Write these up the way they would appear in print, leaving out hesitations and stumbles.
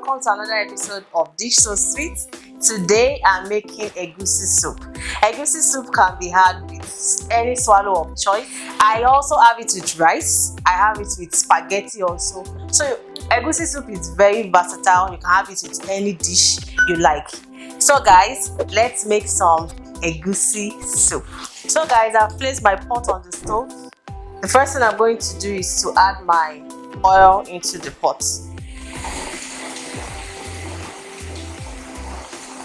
welcome to another episode of Dish So Sweet. Today I'm making egusi soup. Egusi soup can be had with any swallow of choice. I also have it with rice. I have it with spaghetti also. So egusi soup is very versatile. You can have it with any dish you like. So guys, let's make some egusi soup. So guys, I've placed my pot on the stove. The first thing I'm going to do is to add my oil into the pot.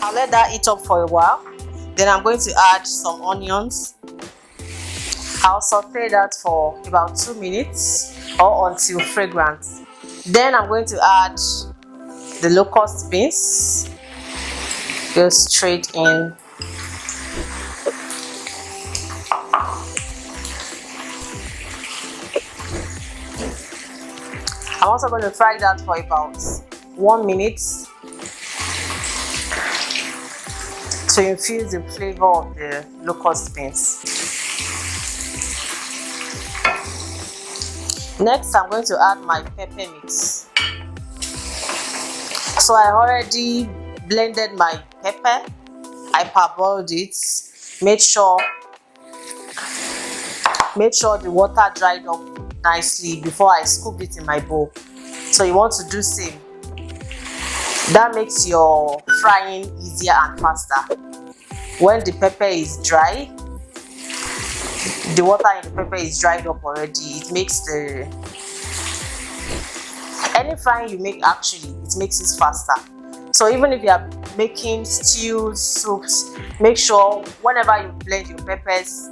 I'll let that heat up for a while. Then I'm going to add some onions. I'll saute that for about 2 minutes or until fragrant. Then I'm going to add the locust beans. Go straight in. I'm also going to fry that for about 1 minute to infuse the flavor of the locust beans. Next, I'm going to add my pepper mix. So I already blended my pepper. I parboiled it. Made sure the water dried up nicely before I scoop it in my bowl. So you want to do same. That makes your frying easier and faster. When the pepper is dry, the water in the pepper is dried up already. It makes any frying you make, actually it makes it faster. So even if you are making stews, soups, make sure whenever you blend your peppers,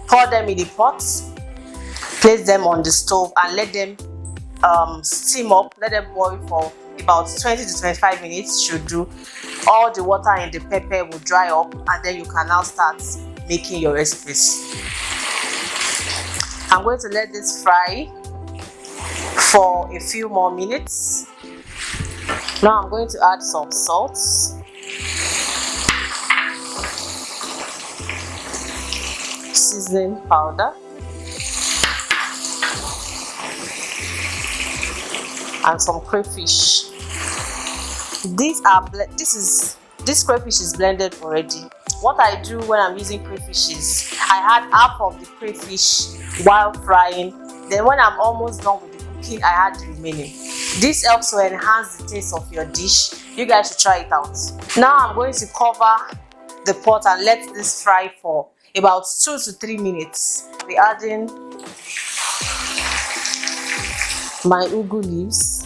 pour them in the pot, place them on the stove and let them steam up. Let them boil for about 20 to 25 minutes should do. All the water in the pepper will dry up and then you can now start making your recipes. I'm going to let this fry for a few more minutes. Now I'm going to add some salt, seasoning powder, and some crayfish. This crayfish is blended already. What I do when I'm using crayfish is I add half of the crayfish while frying. Then when I'm almost done with the cooking, I add the remaining. This helps to enhance the taste of your dish. You guys should try it out. Now I'm going to cover the pot and let this fry for about 2 to 3 minutes. I'll be adding my ugu leaves.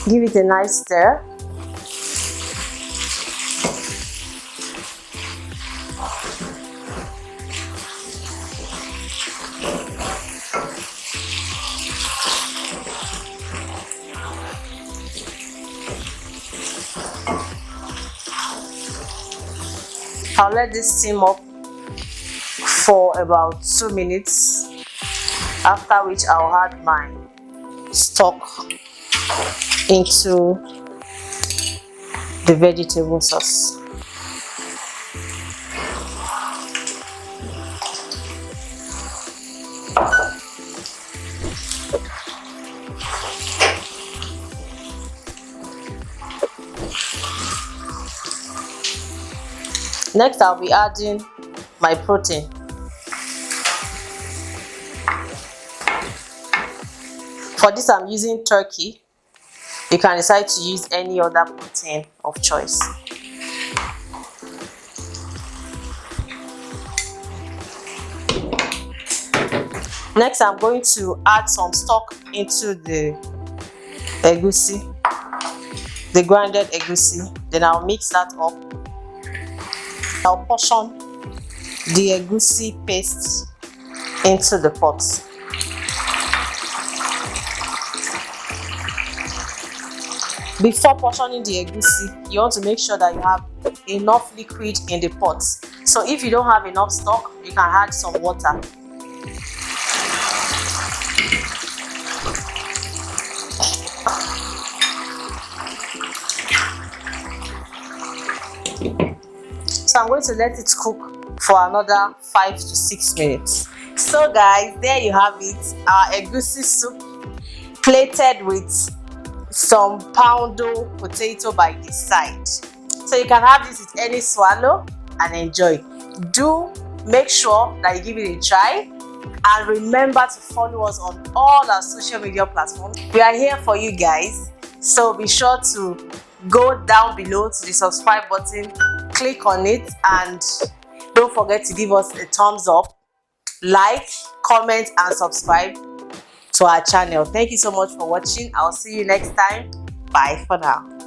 Give it a nice stir. I'll let this steam up for about 2 minutes, after which I'll add my stock into the vegetable sauce. Next, I'll be adding my protein. For this, I'm using turkey. You can decide to use any other protein of choice. Next, I'm going to add some stock into the egusi, the grounded egusi. Then I'll mix that up. I'll portion the egusi paste into the pot. Before portioning the egusi, you want to make sure that you have enough liquid in the pot. So if you don't have enough stock, you can add some water. So I'm going to let it cook for another 5 to 6 minutes. So guys, there you have it, our egusi soup plated with some poundo potato by the side. So you can have this with any swallow and enjoy. Do make sure that you give it a try, and remember to follow us on all our social media platforms. We are here for you guys, so be sure to go down below to the subscribe button, click on it, and don't forget to give us a thumbs up, like, comment, and subscribe to our channel. Thank you so much for watching. I'll see you next time. Bye for now.